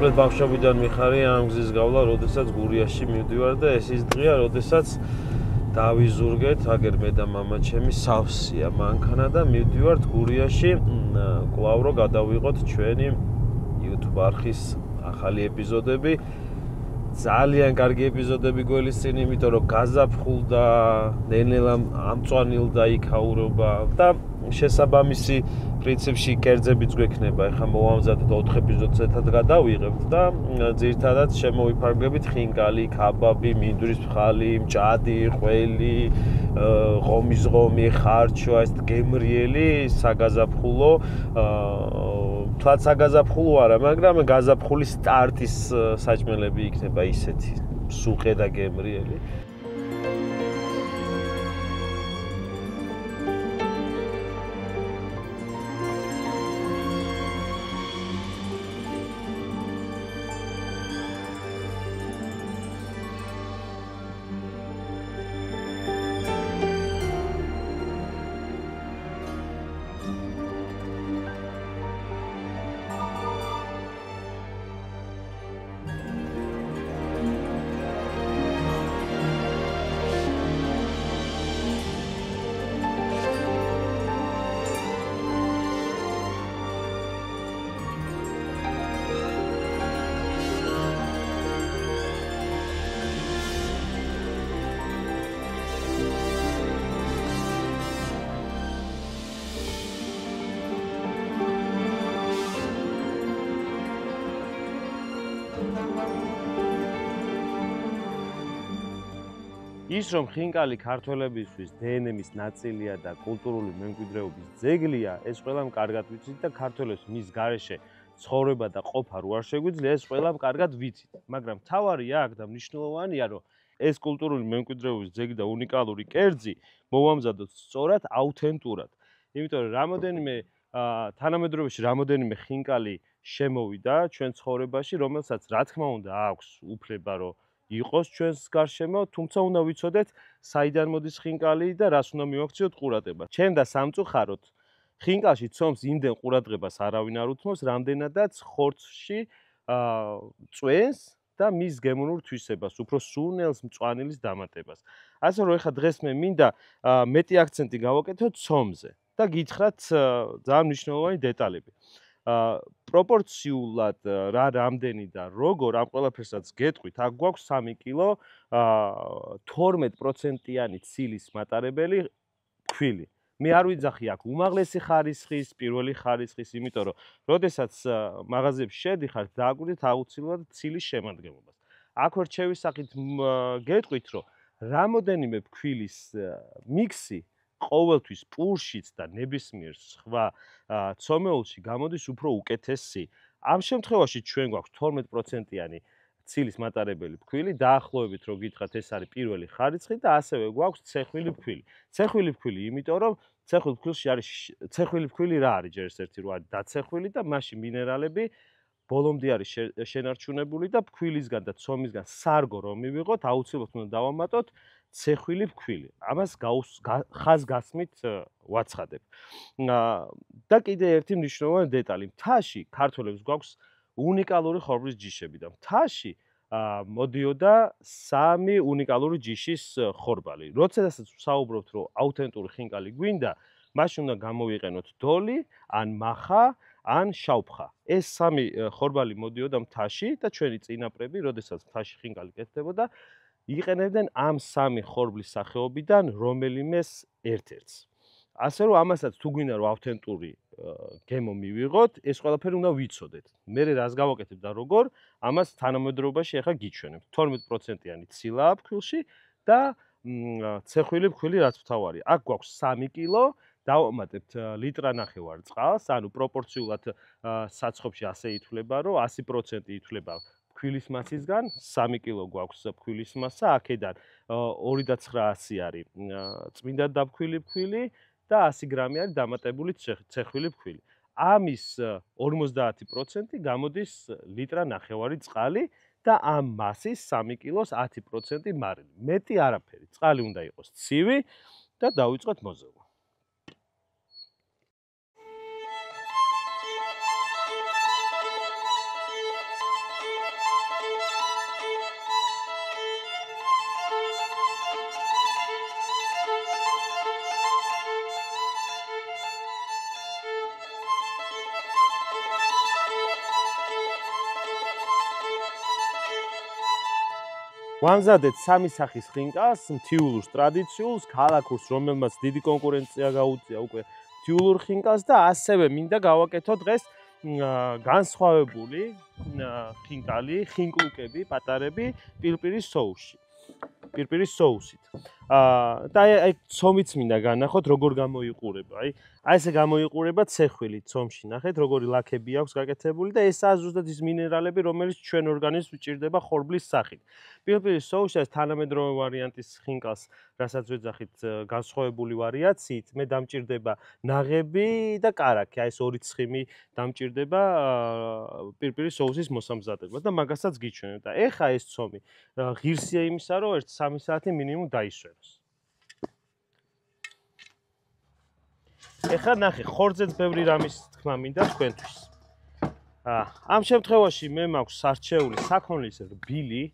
მოკლედ ბავშვობიდან მიხარი ამ გზის გავლა, როდესაც გურიაში მივდივარ და ეს ის დღეა, როდესაც დავიზურგეთ, აგერ მე და მამა ჩემი სავსეა მანქანა და მივდივართ გურიაში, კვლავ რო გადავიღოთ ჩვენი YouTube არხის ახალი ეპიზოდები. ძალიან კარგი ეპიზოდები გველისწინ, იმიტომ რომ გაზაფხულდა, ნელ-ნელა ამწვანილდა იქაურობა და შესაბამისი პრინციპში კერძებიც გვექნება. ეხლა მოვამზადოთ 4 ეპიზოდს ერთად გადავიღებთ და ძირითადად შემოვიფარგლებით ხინკალი, ქაბაბი, მინდვრის ფხალი, მჭადი, ყველი, ღომი, ხარჩო, ეს გემრიელი საგაზაფხულო თვაც საგაზაფხულო არა, მაგრამ გაზაფხულის სტარტის საჭმელები იქნება ისეთი სუყე და გემრიელი. ის რომ ხინკალი ქართველებისთვის დნმ-ის ნაწილია და კულტურული მემკვიდრეობის ძეგლია, ეს ყველამ კარგად ვიცით და ქართველებს მის გარეშე ცხოვრება და ყოფა რო არ შეგვიძლია, ეს ყველამ კარგად ვიცით. მაგრამ მთავარია აქ და მნიშვნელოვანია, რომ ეს კულტურული მემკვიდრეობის ძეგლი და უნიკალური კერძი მოვამზადოთ სწორად, აუთენტურად. იმიტომ რომ თანამედროვეში რამოდენიმე ხინკალი შემოვიდა ჩვენ ცხოვრებაში, რომელსაც რა თქმა უნდა აქვს უფლება რომ იყოს ჩვენს გარშემო, თუმცა უნდა ვიცოდეთ, საიდან მოდის ხინკალი და რას უნდა მივაქციოთ ყურადღება. ჩემ და სამწუხაროდ ხინკალში ცომს იმდენ ყურადღებას არავინ არ უთმობს, რამდენადაც ხორცში წვენს და მის გემოვნურ თვისებას, უფრო სურნელს, მწვანილის დამატებას. ასე რომ ეხლა დღეს მე მინდა მეტი აქცენტი გავაკეთოთ ცომზე და გითხრათ ძალიან მნიშვნელოვანი დეტალები. პროპორციულად რა რამდენი და როგორ ამ ყველაფერსაც გეტყვით, აქ გვაქვს 3 კილო 12%-იანი ცილის მატარებელი ქვილი. მე არ ვიძახი აქ უმაღლესი ხარისხის, პირველი ხარისხის, იმიტომ რომ როდესაც მაღაზიებში შედიხართ, დააკვირდით აუცილებლად ცილის შემადგენლობას. აქ ვერ შევისახით გეტყვით, რომ რამოდენიმე ფქვილის მიქსი ყოველთვის პურშიც და ნებისმიერ სხვა ცომეულში გამოდის უფრო უკეთესი. ამ შემთხვევაში ჩვენ გვაქვს 12%-იანი ცილის მატარებელი ფქვილი, დაახლოებით რო გითხრათ, ეს არის პირველი ხარისხი და ასევე გვაქვს ცეხვილი ფქვილი. ცეხვილი ფქვილი, იმიტომ რომ ცეხვილ ფქვილში არის ცეხვილი ფქვილი რა არის ჯერ ერთი რო არის დაცეხვილი და მასში მინერალები ბოლომდე არის შენარჩუნებული და ფქვილისგან და ცომისგან სარგო რომ მივიღოთ, აუცილებლად უნდა დავამატოთ ცეხვილი ფქვილი. ამას ხაზგასმით ვაცხადებ. და კიდე ერთი მნიშვნელოვანი დეტალი. მთაში ქართველებს გვაქვს უნიკალური ხორბლის ჯიშები და მთაში მოდიოდა 3 უნიკალური ჯიშის ხორბალი. როდესაც ვსაუბრობთ, რომ აუთენტური ხინკალი გვინდა, მაშინ უნდა გამოვიყენოთ დოლი, ან მახა, ან შავფხა. ეს 3 ხორბალი მოდიოდა მთაში და ჩვენი წინაპრები, როდესაც მთაში ხინკალი კეთდებოდა, იყენებდნენ ამ 3 ხორბლის სახეობიდან რომელიმეს ერთ-ერთს. ასე რომ ამასაც თუ გვინდა რომ ავთენტური გემო მივიღოთ, ეს ყველაფერი უნდა ვიცოდეთ. მე რას გავაკეთებ და როგორ, ამას თანამედროვეობაში ახლა გიჩვენებ. 12%-იანი ცილაა ფქვილში და ცეხვილი ფქვილი რაც მთავარია. აქ გვაქვს 3 კილო, დავამატებთ ლიტრანახევარ წყალს, ანუ პროპორციულად საცხობში ასე ითვლება, რომ 100% ითვლება ფქვილის მასისგან, 3 კილო გვაქვს ფქვილის მასა, აქედან 2.900 არის წმინდად დაფქვილი ფქვილი და 100 გრამი არის დამატებული ცეხვილი ფქვილი. ამის 50% გამოდის ლიტრანახევარი წყალი და ამ მასის 3 კილოს 10% მარილი. მეტი არაფერი. წყალი უნდა იყოს ცივი და დავიწყოთ მოზოვა. ვამზადეთ სამი სახის ხინკალს, მთიულურს, ტრადიციულს, ქალაქურს, რომელმაც დიდი კონკურენცია გაუწია უკვე მთიულურ ხინკალს და ასევე მინდა გავაკეთო დღეს განსხვავებული ხინკალი, ხინკლუკები, პატარები პირპირის соуში. პირპირის соусით. და აი ცომიც მინდა განახოთ როგორ გამოიყურება. აი ესე გამოიყურება ცეხვილი ცომში. ნახეთ როგორი ლაქები აქვს გაკეთებული და ესაა ზუსტად ის მინერალები, რომელიც ჩვენ ორგანიზმს უჭირდება ხორბლის სახით. პირპირის соуში ეს თანამედროვე ვარიანტის ხინკალს, რასაც ვეძახით განსხვავებული ვარიაციით, მე დამჭირდება ნაღები და კარაქი. აი ეს ორი ცხიმი დამჭირდება პირპირის соуსის მოსამზადებლად და მაგასაც გიჩვენებ. და ეხა ეს ცომი ღირსია იმისა, რომ 1-3 საათი მინიმუმ დაისვენოს. ეხლა ნახე, ხორცეც ბევრი რამის თქმა მინდა თქვენთვის. ამ შემთხვევაში მე მაქვს არჩეული საქონლის რბილი,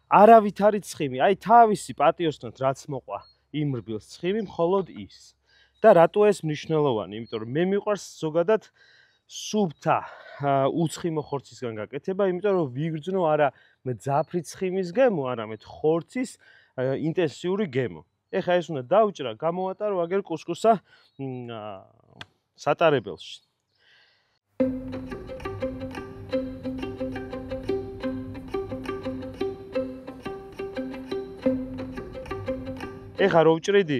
არავითარი ცხიმი, აი თავისი პატიოსნად რაც მოყვა იმ რბილს ცხიმი, მხოლოდ ის. და რატო ეს მნიშვნელოვანი? იმიტომ რომ მე მიყვარს ზოგადად სუფთა უცხიმო ხორცისგან გაკეთება, იმიტომ რომ ვიგრძნო არა მძაფრი ცხიმის გემო, არამედ ხორცის ინტენსიური გემო. ეხა ეს უნდა დავჭრა, გამოვატარო აგერ კუსკუსა სატარებელში. ეხა რო ვჭრიდი,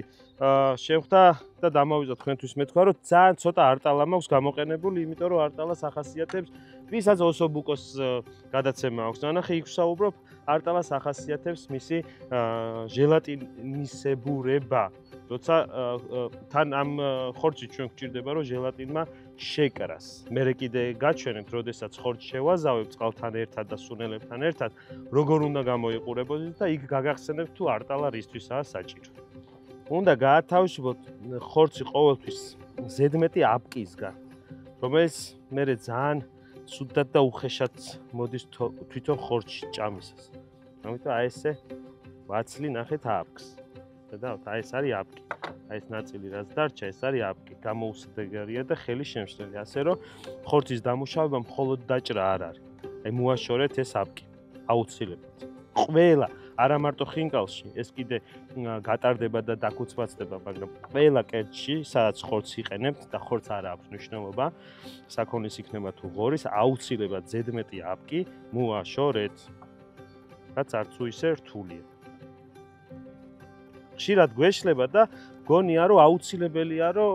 შევხვდა და დამავიზა თქვენთვის მეთქვა, რომ ძალიან ცოტა არტალა მაქვს გამოყენებული, იმიტომ რომ არტალას ახასიათებს, ვისაც ოსობუკოს გადაცემა აქვს. ნახე, იქ ვსაუბრობ, არტალას ახასიათებს მისი ჟელატინისებურება. როცა თან ამ ხორცში ჩვენ გვჭირდება, რომ ჟელატინმა შეკრას. მერე კიდე გაჩვენებთ, როდესაც ხორცს შევაზავებ წყალთან ერთად და სუნელებთან ერთად, როგორ უნდა გამოიყურებოდეთ და იქ გაგახსენებთ თუ არტალა რისთვისაა საჭირო. უნდა გაათავისუფლოთ ხორცი ყოველთვის ზედმეტი აპკისგან, რომელიც მერე ძალიან ცუდად და უხეშად მოდის თვითონ ხორცში ჭამისას. ამიტომ აი ესე ვაცლი ნახეთ აპკს. ხედავთ, აი ეს არის აპკი. აი ეს ნაწილი რაც დარჩა, ეს არის აპკი. გამოუსადეგარია და ხელი შემშლელი. ასე რომ ხორცის დამუშავება მხოლოდ დაჭრა არ არის. აი მოაშორეთ ეს აპკი. აუცილებლად. ყველა არა მარტო ხინკალში, ეს კიდე გატარდება და დაქუცმაცდება, მაგრამ ყველა კერძში, სადაც ხორცს იყენებთ და ხორცს არ აქვს მნიშვნელობა, საქონლის იქნება თუ ღორის, აუცილებლად ზედმეტი აპკი მოაშორეთ. რაც არც ისე რთულია. ხშირად გვეშლება და გონია რომ აუცილებელია რომ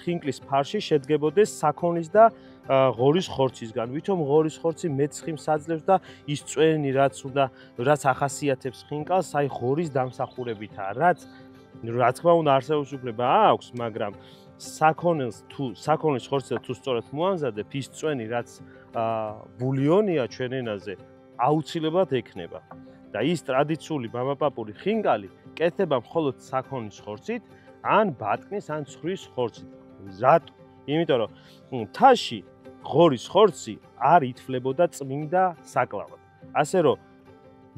ხინკლის ფარში შედგებოდეს საქონის და ღორის ხორცისგან. ვითომ ღორის ხორცი მეცხიმს აძლევს და ის წვენი რაც ახასიათებს ხინკალს, აი ღორის დამსახურებითაა. რა თქმა უნდა არსებობს უფლება აქვს, მაგრამ საქონლის ხორცი თუ სწორად მოამზადებ, ის წვენი რაც ბულიონია ჩვენ ენაზე, აუცილებლად ექნება. და ის ტრადიციული მამაპაპური ხინკალი კეთდება მხოლოდ საქონლის ხორცით, ან ბატკნის, ან ცხვრის ხორცით. რატო? იმიტომ რომ მთაში ღორის ხორცი არ ითვლებოდა წმინდა საკლავად. ასე რომ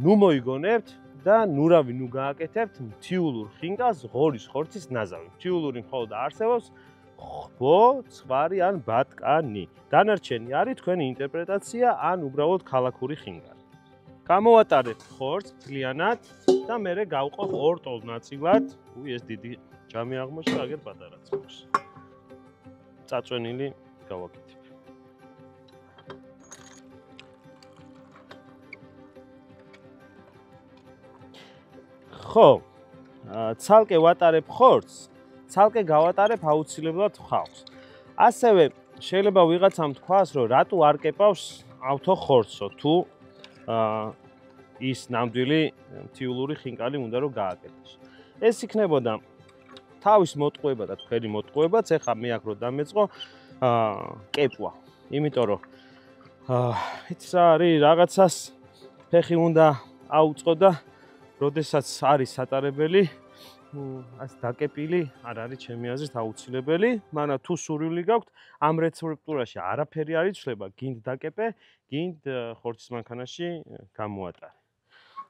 ნუ მოიგონებთ და ნურავი ნუ გააკეთებთ მთიულურ ხინკალს ღორის ხორცის ნაზავი. მთიულური მხოლოდ არსებობს ხბო, ცხვარი ან ბატკანი. დანარჩენი არის თქვენი ინტერპრეტაცია ან უბრალოდ ქალაქური ხინკალი. გამოვატარეთ ხორცს მთლიანად და მერე გავყავ ორ ტოლ ნაწილად. ეს დიდი ჯამი აღმოჩნდა, აგერ პატარაც მაქვს. წაწვენილი გავაკეთებ. ხო, ცალკე ვატარებ ხორცს, ცალკე გავატარებ აუცილებლად ხავს. ასევე შეიძლება ვიღაცამ თქვას, რომ რატო არ კეპავს ავთო ხორცო, თუ ის ნამდვილი მთიულური ხინკალი უნდა რომ გააკეთოს. ეს იქნებოდა თავის მოტყუება და თქვენი მოტყუებაც, ეხლა მე აქ რო დამეწყო კეპვა. იმიტომ რომ იცი რა არის, რაღაცას ფეხი უნდა აუწყო და როდესაც არის სატარებელი, ეს დაკეპილი არ არის ჩემი აზრით აუცილებელი, მაგრამ თუ სურვილი გაქვთ, ამ რეცეპტურაში არაფერი არ იცვლება, გინდ დაკეპე, გინდ ხორცის მანქანაში გამოატარე.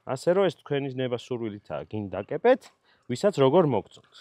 ასე რომ ეს თქვენი ნება სურვილითაა, გინდ დაკეპეთ, ვისაც როგორ მოგწონთ.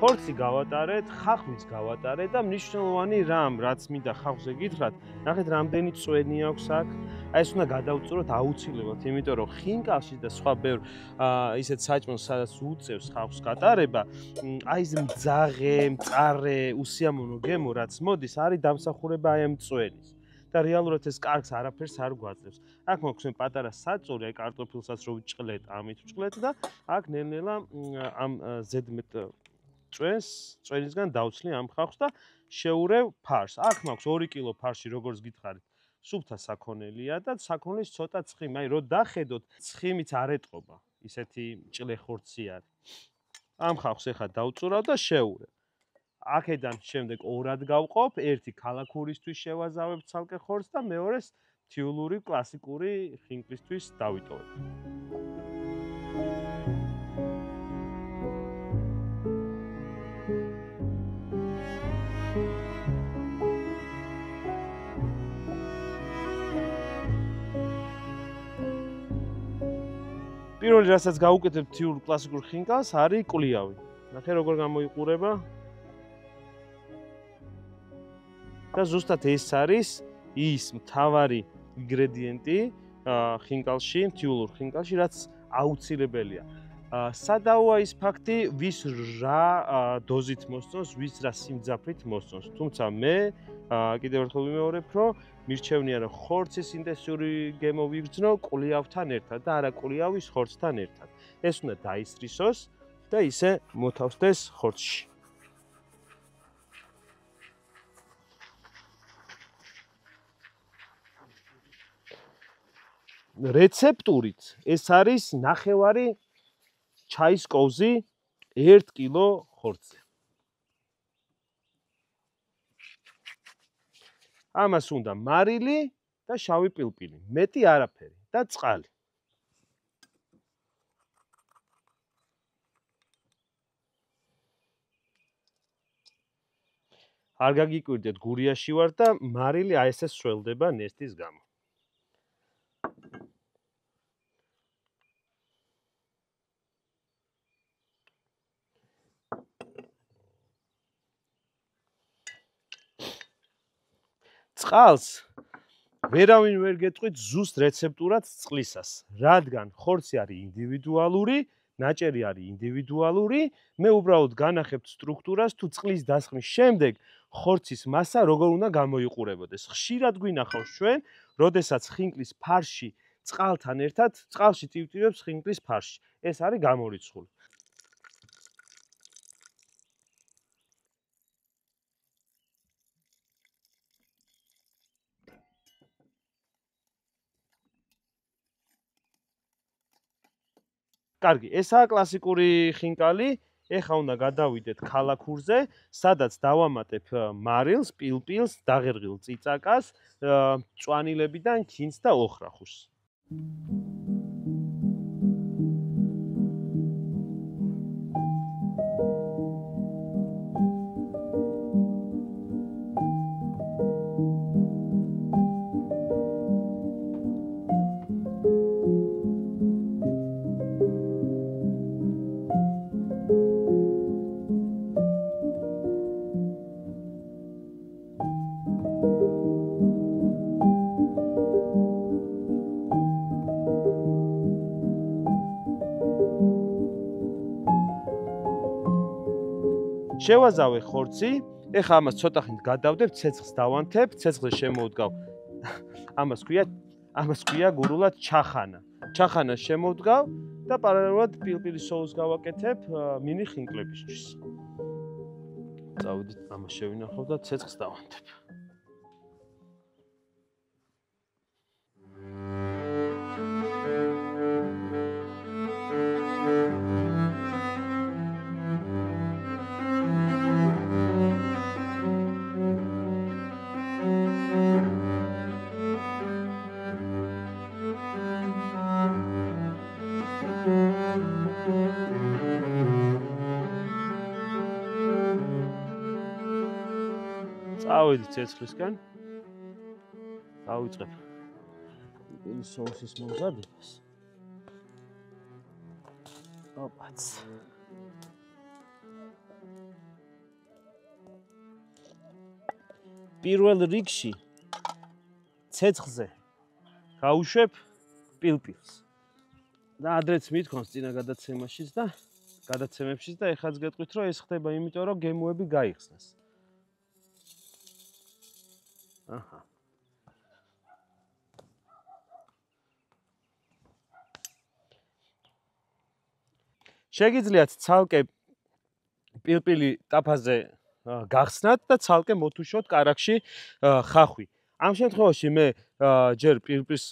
ხორცი გავატარეთ, ხახვიც გავატარეთ და მნიშვნელოვანი რამ, რაც მინდა ხახვზე გითხრათ, ნახეთ რამდენი წვენი აქვს აქ. აი ეს უნდა გადავწუროთ აუცილებლად, იმიტომ რომ ხინკალში და სხვა ბევრ ისეთ საჭმელს, სადაც უწევს ხახვს გატარება, აი ეს მძაღე, მწარე, უსიამოვნო გემო რაც მოდის, არის დამსახურება აი ამ წვენის. და რეალურად ეს კარგს არაფერს არ გვაძლევს. აქ მაქვს მე პატარა საწური, აი კარტოფილსაც რო ვჭყლეთ, ამით ვჭყლეთ და აქ ნელ-ნელა ამ ზედმეტ წვენისგან დავცლი ამ ხახვს და შეურევ ფარს. აქ მაქვს 2 კილო ფარში, როგორც გითხარით, სუფთა საქონელია და საქონლის ცოტა ცხიმი. აი რო დახედოთ, ცხიმიც არ ეტყობა. ისეთი ჭლე ხორცი არის. ამ ხახვს ეხლა დავწურავ და შევურევ. აქედან შემდეგ ორად გავყოფ, ერთი ქალაქურისთვის შევაზავებ ცალკე ხორცს და მეორეს თიულური კლასიკური ხინკლისთვის დავიტოვებ. პირველი რასაც გავუკეთებ თიულ კლასიკურ ხინკალს არის კლიავი. ნახე როგორ გამოიყურება. და ზუსტად ეს არის ის მთავარი ინგრედიენტი ხინკალში, თიულურ ხინკალში, რაც აუცილებელია. სადაოა ის ფაქტი, ვის რა დოზით მოსწონს, ვის რა სიმძაფრით მოსწონს. თუმცა მე კიდევ ერთხელ ვიმეორებ, რომ მირჩევნია, რომ ხორცის ინტენსიური გემო ვიგრძნო კლიავთან ერთად და არა კლიავის ხორცთან ერთად. ეს უნდა დაისრისოს და ისე მოთავსდეს ხორცში. რეცეპტურით ეს არის ნახევარი ჩაის კოვზი 1 კილო ხორცზე. ამას უნდა მარილი და შავი პილპილი, მეტი არაფერი და წყალი. არ გაგიკვირდეთ, გურიაში ვარ და მარილი აი ესე სველდება ნესტის გამო. წყალს ვერავინ ვერ გეტყვით ზუსტ რეცეპტურად წყლისას, რადგან ხორცი არის ინდივიდუალური, ნაჭერი არის ინდივიდუალური, მე უბრალოდ განახებთ სტრუქტურას თუ წყლის დასხმის შემდეგ ხორცის მასა როგორ უნდა გამოიყურებოდეს. ხშირად გვინახავს ჩვენ, როდესაც ხინკლის ფარში წყალთან ერთად წყალში ტივტივებს ხინკლის ფარში. ეს არის გამორიცხული. კარგი, ესაა კლასიკური ხინკალი. ეხლა უნდა გადავიდეთ ქალაქურზე, სადაც დავამატებ მარილს, პილპილს, დაღერღილ წიწაკას, მწვანილებიდან ქინძს და ოხრახუს. შევაზავე ხორცი, ეხლა ამას ცოტა ხნით გადავდებ, ცეცხლს დავანთებ, ცეცხლზე შემოვდგავ. ამას ქვია გურულად ჩახანა. ჩახანას შემოვდგავ და პარალელურად პილპილის სოუსს გავაკეთებ მინი ხინკლებისთვის. წავიდით, ამას შევინახავ და ცეცხლს დავანთებ. წავიდით ცეცხლისგან. დავიწყებ პილპილის სოუსის მომზადებას. ოპაც. პირველ რიგში ცეცხლზე გავუშვებ პილპილს. და ადრეც მithქვამს წინა გადაცემაშიც და გადაცემებშიც და ეხაც გეტყვით რომ ეს ხდება იმიტომ რომ გემოები გაიხსნას. აჰა. შეგიძლიათ ცალკე პილპილი ტაფაზე გახსნათ და ცალკე მოთუშოთ კარაქში ხახვი. ამ შემთხვევაში მე ჯერ პილპილს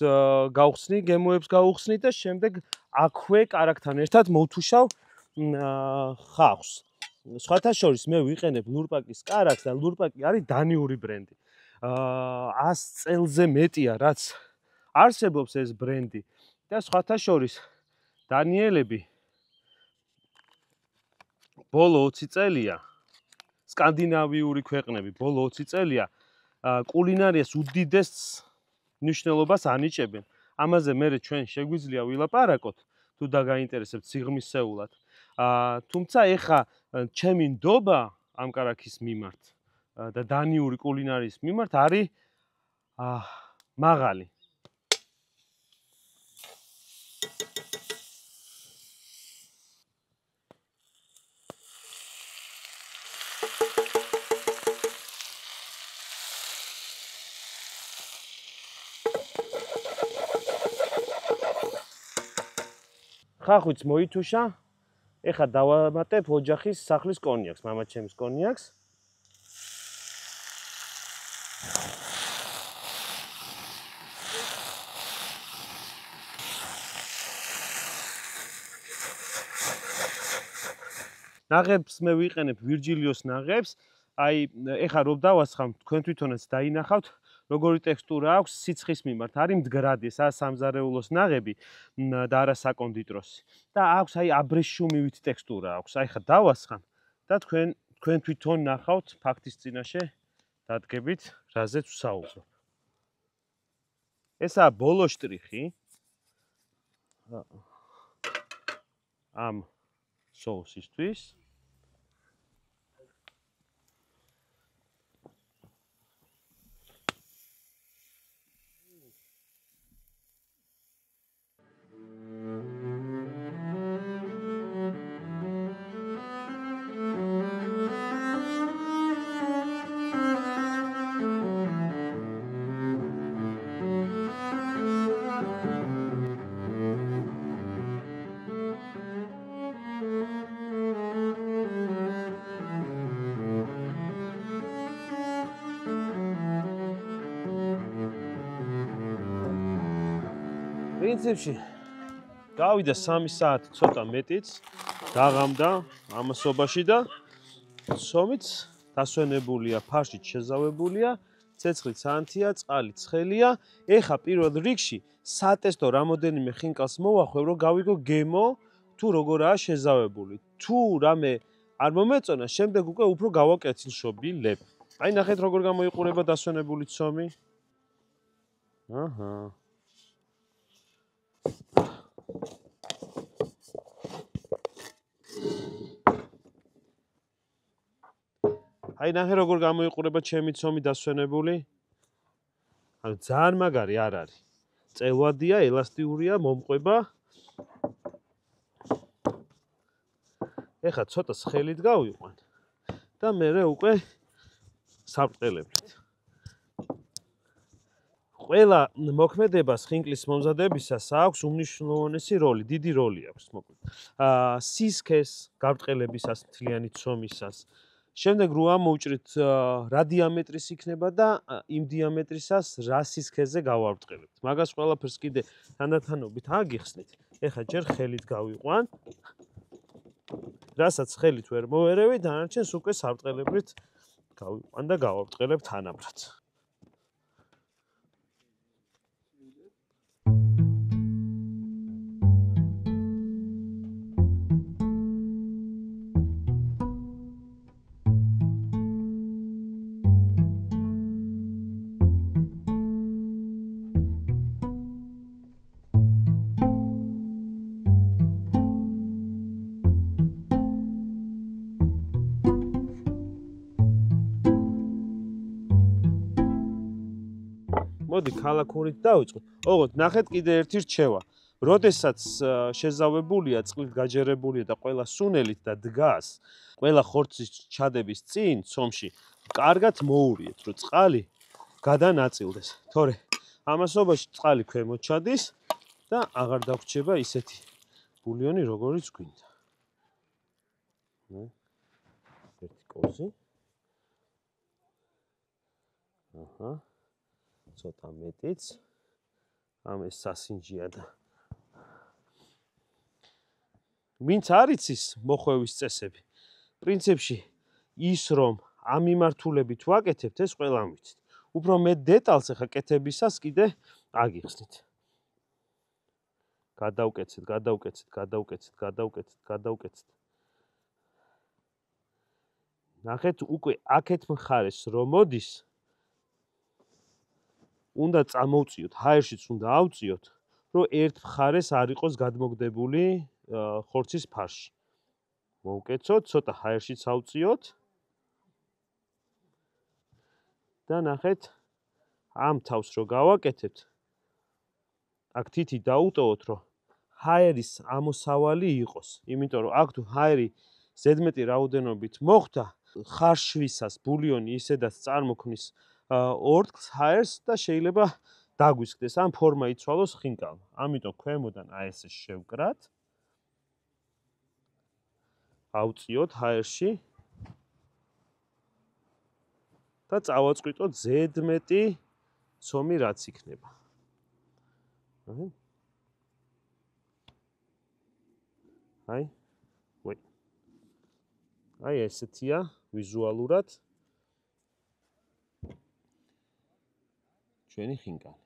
გავხსნი, გემოებს გავხსნი და შემდეგ აქვე კარაქთან ერთად მოვთუშავ ხავს. სხვათა შორის მე ვიყენებ ლურპაკის კარაქს და ლურპაკი არის დანიური ბრენდი. 100 წელზე მეტია რაც არსებობს ეს ბრენდი და სხვათა შორის დანიელები ბოლო 20 წელია სკანდინავიური ქვეყნები ბოლო 20 წელია კულინარიას უდიდეს მნიშვნელობას ანიჭებენ. ამაზე მე ჩვენ შეგვიძლია ვილაპარაკოთ თუ დაგაინტერესებთ სიღრმისეულად. თუმცა ეხა ჩემი ნდობა ამ კარაქის მიმართ და დანიური კულინარიის მიმართ არის მაღალი. ხახვიც მოითუშა. ეხა დავამატებ ოჯახის სახლის კონიაკს, მამაჩემის კონიაკს. ნაღებს მე ვიყენებ ვირჯილიოს ნაღებს. აი, ეხა რომ დავასხამ, თქვენ თვითონაც დაინახავთ, როგორი ტექსტურა აქვს სიცხის მიმართ. არის მდგრადი, სამზარეულოს ნაღები და არა საკონდიტროსი. და აქვს აი აბრეშუმივით ტექსტურა აქვს. აი ხა დავასხამ და თქვენ თვითონ ნახავთ ფაქტის წინაშე დადგებით, რაზეც ვსაუბრობ. ესაა ბოლო შტრიხი. ამ соусისთვის. პრინციპში გავიდა 3 საათი ცოტა მეტიც დაღამდა ამასობაში და სომიც დასვენებულია, ფარშიც შეზავებულია, ცეცხლი ცანთია, წყალი ცხელია. ეხა პირველ რიგში სატესტო რამოდენიმე ხინკალს მოვახვევ, რომ გავიგო გემო თუ როგორაა შეზავებული. თუ რამე არ მომეწონა, შემდეგ უკვე უფრო გავაკეთილშობილებ. აი ნახეთ როგორ გამოიყურება დასვენებული ცომი. აჰა. აი ნახე როგორ გამოიყურება ჩემი ცომი დასვენებული. ანუ ძალიან მაგარი არ არის. წელვადია, ელასტიურია, მომყვება. ეხა ცოტა სხელით გავიყვან და მერე უკვე საბრტყელებლით. ყველა მოქმედებას ხინკლის მომზადებისას აქვს უმნიშვნელოვანესი როლი, დიდი როლი აქვს მოკლედ. სისქეს გაბრტყელებისას, მთლიანი ცომისას. შემდეგ რო ამოვჭრით რა დიამეტრის იქნება და იმ დიამეტრისას რა სისქეზე გავაბრტყელებთ. მაგას ყველაფერს კიდე თანდათანობით აგიხსნით. ეხა ჯერ ხელით გავიყვან. რასაც ხელით ვერ მოვერევი, დანარჩენს უკვე საბრტყელებლით გავიყვან და გავაბრტყელებ თანაბრად. მოდი ქალაქურით დავიწყოთ. ოღონდ ნახეთ კიდე ერთი რჩევა. როდესაც შეზავებულია, წყლით გაჯერებულია და ყველა სუნელით და დგას, ყველა ხორცის ჩადების წინ ცომში კარგად მოურიეთ, რომ წყალი გადანაწილდეს. თორე ამასობაში წყალი ქვემოთ ჩადის და აღარ დაგვრჩება ისეთი ბულიონი, როგორიც გვინდა. ერთი კოზი. აჰა. ცოტა მეტიც. ამ ეს სასინჯია და ვინც არ იცის მოხვევის წესები, პრინციპში ის რომ ამ მიმართულებით ვაკეთებთ, ეს ყველამ ვიცით. უფრო მეტ დეტალს ახლა კეთებისას კიდე აგიხსნით. გადავკეთეთ. ნახეთ უკვე აქეთ მხარეს რომ მოდის, უნდა წამოვწიოთ, ჰაერშიც უნდა ავწიოთ, რომ ერთ მხარეს არ იყოს გადმოგდებული ხორცის ფარში. მოვკეცოთ, ცოტა ჰაერშიც ავწიოთ და ნახეთ ამ თავს რო გავაკეთებთ, აქ თითი დაუტოვოთ, რომ ჰაერის ამოსავალი იყოს, იმიტომ რომ აქ თუ ჰაერი ზედმეტი რაოდენობით მოხვდა, ხარშვისას ბულიონი ისედაც წარმოქმნის ორთქლს ჰაერს და შეიძლება დაგვისკდეს, ან ფორმა იცვალოს ხინკალმა. ამიტომ ქვემოდან აი ესე შევკრათ. ავწიოთ ჰაერში და წავაწყვიტოთ ზედმეტი ცომი რაც იქნება. აი ესეთია ვიზუალურად ჩვენი ხინკალი.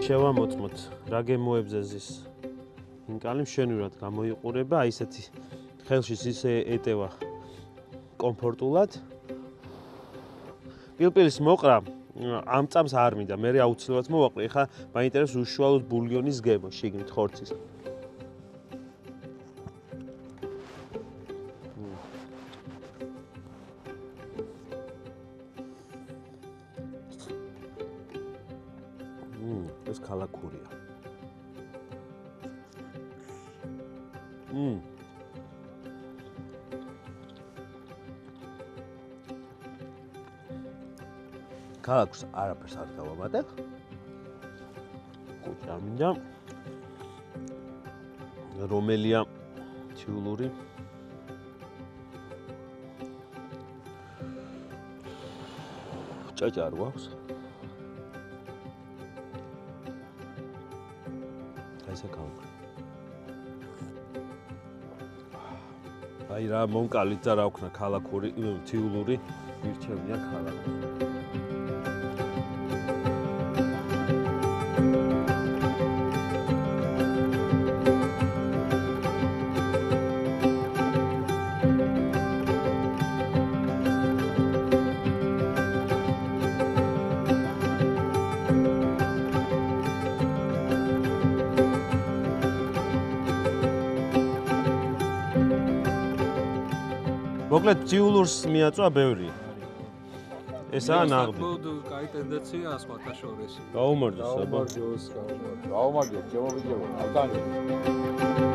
შევამოწმოთ რა გემოებზე ზის ხინკალი მშვენივრად გამოიყურება, აი ესეთი ხელშიც ისე ეტევა კომფორტულად. პილპილის მოყრა ამ წამს არ მინდა, მე აუცილებლად მოვაყრე. ეხლა მაინტერესებს უშუალოდ ბულიონის გემო შიგნით ხორცის. ეს ქალაქურია. ქალაქს არაფერს არ დავამატებ. კუჭა მინდა. რომელია თიულური. ჭაჭარო აქვს. აი რა მომკალით და რა ვქნა ქალაქური, თიულური მირჩევნია ქალაქი. მოკლედ თიულურს მიაწვა ბევრი. ესაა ნაღდი. კაი ტენდენცია სხვათა შორის. გაუმარჯოს, გაუმარჯოს. გაუმარჯოს, შემოვიძებო. ავტანი.